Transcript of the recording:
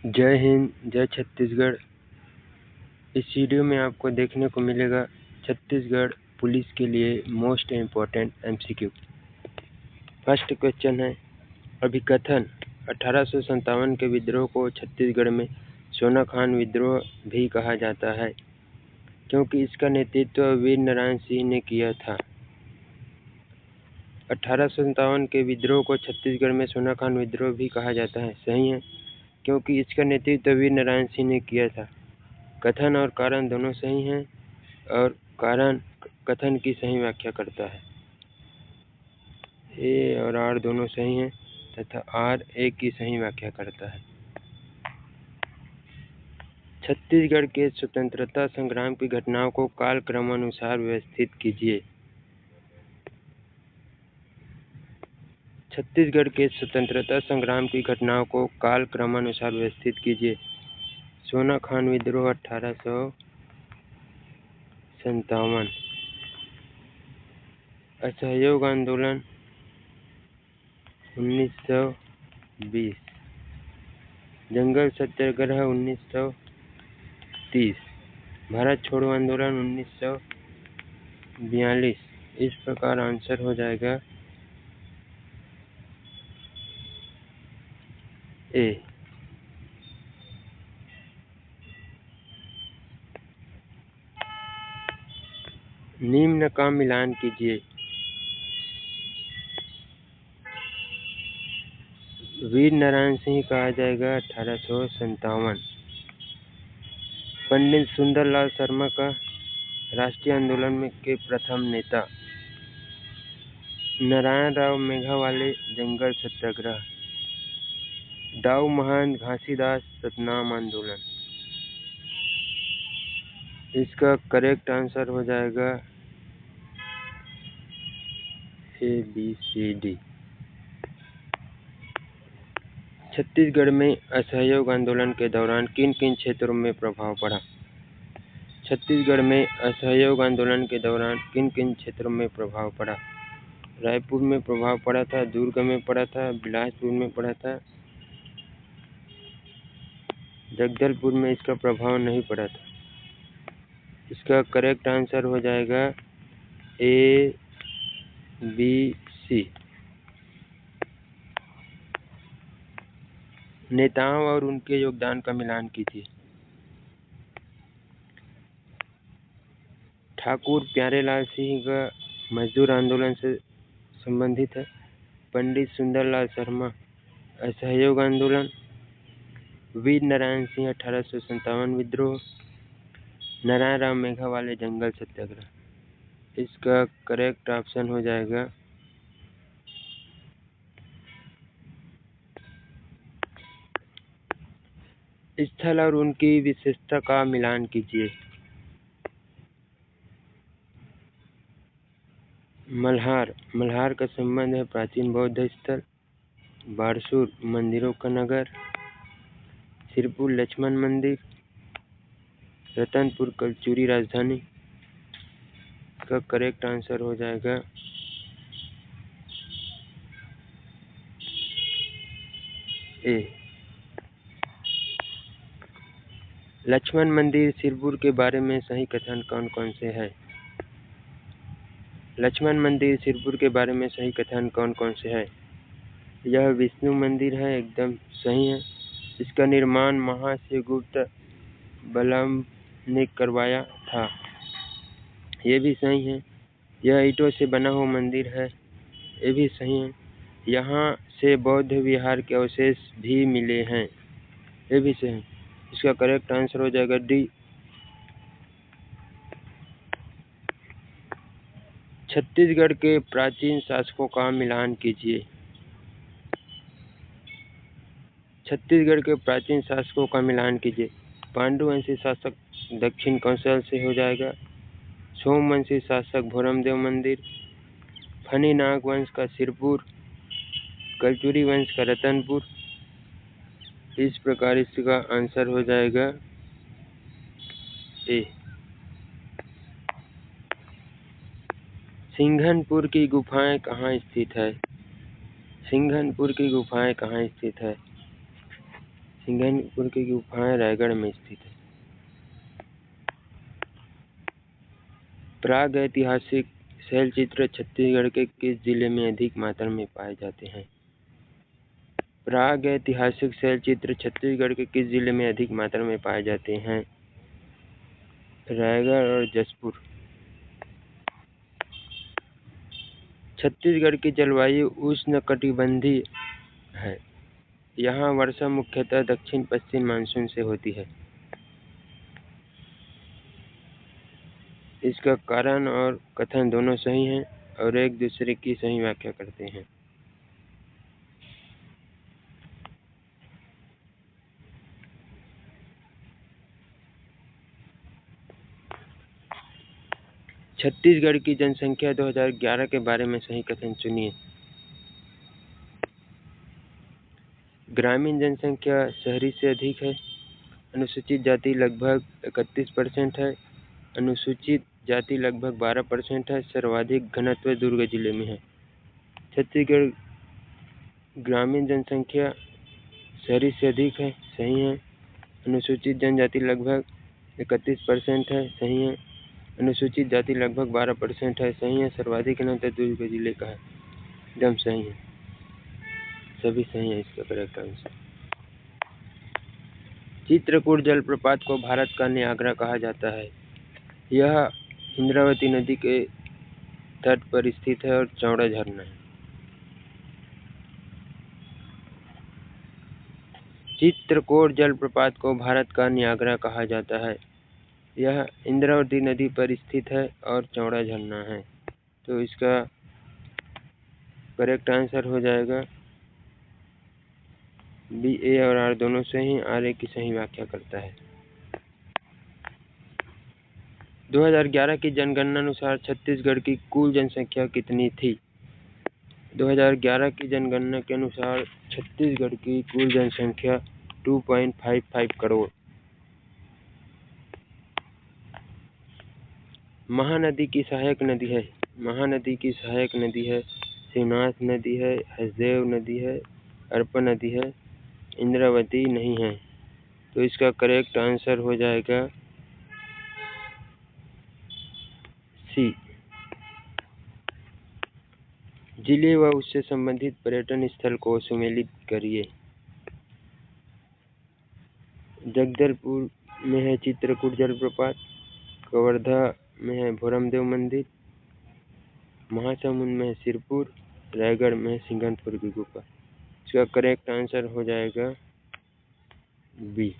जय हिंद, जय छत्तीसगढ़। इस वीडियो में आपको देखने को मिलेगा छत्तीसगढ़ पुलिस के लिए most important MCQ। First question है, अभिकथन 1857 के विद्रोह को छत्तीसगढ़ में सोनाखान विद्रोह भी कहा जाता है क्योंकि इसका नेतृत्व वीर नारायण सिंह ने किया था। 1857 के विद्रोह को छत्तीसगढ़ में सोनाखान विद्रोह भी कहा जाता है, सही है, क्योंकि इसका नेतृत्व वीर नारायण सिंह ने किया था। कथन और कारण दोनों सही हैं और कारण कथन की सही व्याख्या करता है। ए और आर दोनों सही हैं तथा आर ए की सही व्याख्या करता है। छत्तीसगढ़ के स्वतंत्रता संग्राम की घटनाओं को कालक्रमानुसार व्यवस्थित कीजिए। छत्तीसगढ़ के स्वतंत्रता संग्राम की घटनाओं को कालक्रमानुसार व्यवस्थित कीजिए। सोनाखान विद्रोह 1857, असहयोग आंदोलन 1920, जंगल सत्याग्रह 1930, भारत छोड़ो आंदोलन 1942। इस प्रकार आंसर हो जाएगा ए। निम्न का मिलान कीजिए। वीर नारायण सिंह कहा जाएगा 1857। पंडित सुंदरलाल शर्मा का राष्ट्रीय आंदोलन में के प्रथम नेता। नारायण राव मेघावाले जंगल सत्याग्रह। दाऊ महंत घासीदास सतनाम आंदोलन। इसका करेक्ट आंसर हो जाएगा ABCD। छत्तीसगढ़ में असहयोग आंदोलन के दौरान किन किन क्षेत्रों में प्रभाव पड़ा? छत्तीसगढ़ में असहयोग आंदोलन के दौरान किन किन क्षेत्रों में प्रभाव पड़ा? रायपुर में प्रभाव पड़ा था, दुर्ग में पड़ा था, बिलासपुर में पड़ा था, जगदलपुर में इसका प्रभाव नहीं पड़ा था। इसका करेक्ट आंसर हो जाएगा ABC। नेताओं और उनके योगदान का मिलान कीजिए। ठाकुर प्यारेलाल सिंह का मजदूर आंदोलन से संबंधित है। पंडित सुंदरलाल शर्मा असहयोग आंदोलन। वीर नारायण सिंह 1857 विद्रोह। नारायण राव मेघावाले जंगल सत्याग्रह। इसका करेक्ट ऑप्शन हो जाएगा स्थल और उनकी विशेषता का मिलान कीजिए। मल्हार का संबंध है प्राचीन बौद्ध स्थल। बारसूर मंदिरों का नगर। सिरपुर लक्ष्मण मंदिर। रतनपुर कलचुरी राजधानी। का करेक्ट आंसर हो जाएगा ए। लक्ष्मण मंदिर सिरपुर के बारे में सही कथन कौन कौन से है? लक्ष्मण मंदिर सिरपुर के बारे में सही कथन कौन कौन से है? यह विष्णु मंदिर है, एकदम सही है। इसका निर्माण महाश्रीगुप्त बलम ने करवाया था, ये भी सही है। यह ईंटों से बना हुआ मंदिर है, ये भी सही है। यहाँ से बौद्ध विहार के अवशेष भी मिले हैं, ये भी सही है। इसका करेक्ट आंसर हो जाएगा डी। छत्तीसगढ़ के प्राचीन शासकों का मिलान कीजिए। छत्तीसगढ़ के प्राचीन शासकों का मिलान कीजिए। पांडुवंशी शासक दक्षिण कौशल से हो जाएगा। सोमवंशी शासक भोरमदेव मंदिर। फनी नाग वंश का सिरपुर। कलचुरी वंश का रतनपुर। इस प्रकार इसका आंसर हो जाएगा ए। सिंघनपुर की गुफाएं कहाँ स्थित है? सिंघनपुर की गुफाएं कहाँ स्थित है? सिंघनपुर की गुफाएं रायगढ़ में स्थित है। प्राग ऐतिहासिक शैलचित्र छत्तीसगढ़ के किस जिले में अधिक मात्रा में पाए जाते हैं? प्राग ऐतिहासिक शैलचित्र छत्तीसगढ़ के किस जिले में अधिक मात्रा में पाए जाते हैं? रायगढ़ और जशपुर। छत्तीसगढ़ की जलवायु उष्णकटिबंधीय है। यहाँ वर्षा मुख्यतः दक्षिण पश्चिम मानसून से होती है। इसका कारण और कथन दोनों सही हैं और एक दूसरे की सही व्याख्या करते हैं। छत्तीसगढ़ की जनसंख्या 2011 के बारे में सही कथन चुनिए। ग्रामीण जनसंख्या शहरी से अधिक है। अनुसूचित जाति लगभग 31% है। अनुसूचित जाति लगभग 12% है। सर्वाधिक घनत्व दुर्ग जिले में है। छत्तीसगढ़ ग्रामीण जनसंख्या शहरी से अधिक है, सही है। अनुसूचित जनजाति लगभग 31% है, सही है। अनुसूचित जाति लगभग 12% है, सही है। सर्वाधिक घनत्व दुर्ग जिले का है, एकदम सही है। सभी सही है इसका करेक्ट आंसर। चित्रकूट जलप्रपात को भारत का नियाग्रा कहा जाता है। यह इंद्रावती नदी के तट पर स्थित है और चौड़ा झरना है। चित्रकूट जलप्रपात को भारत का नियाग्रा कहा जाता है। यह इंद्रावती नदी पर स्थित है और चौड़ा झरना है। तो इसका करेक्ट आंसर हो जाएगा बी। ए और आर दोनों सही। आर ए की सही व्याख्या करता है। 2011 की जनगणना अनुसार छत्तीसगढ़ की कुल जनसंख्या कितनी थी? 2011 की जनगणना के अनुसार छत्तीसगढ़ की कुल जनसंख्या 2.55 करोड़। महानदी की सहायक नदी है। महानदी की सहायक नदी है शिवनाथ नदी है, हसदेव नदी है, अर्पा नदी है, इंद्रावती नहीं है। तो इसका करेक्ट आंसर हो जाएगा सी। जिले व उससे संबंधित पर्यटन स्थल को सुमेलित करिए। जगदलपुर में है चित्रकूट जलप्रपात, कवर्धा में है भोरमदेव मंदिर, महासमुंद में है सिरपुर, रायगढ़ में है सिंघनपुर की गुफा। इसका करेक्ट आंसर हो जाएगा बी।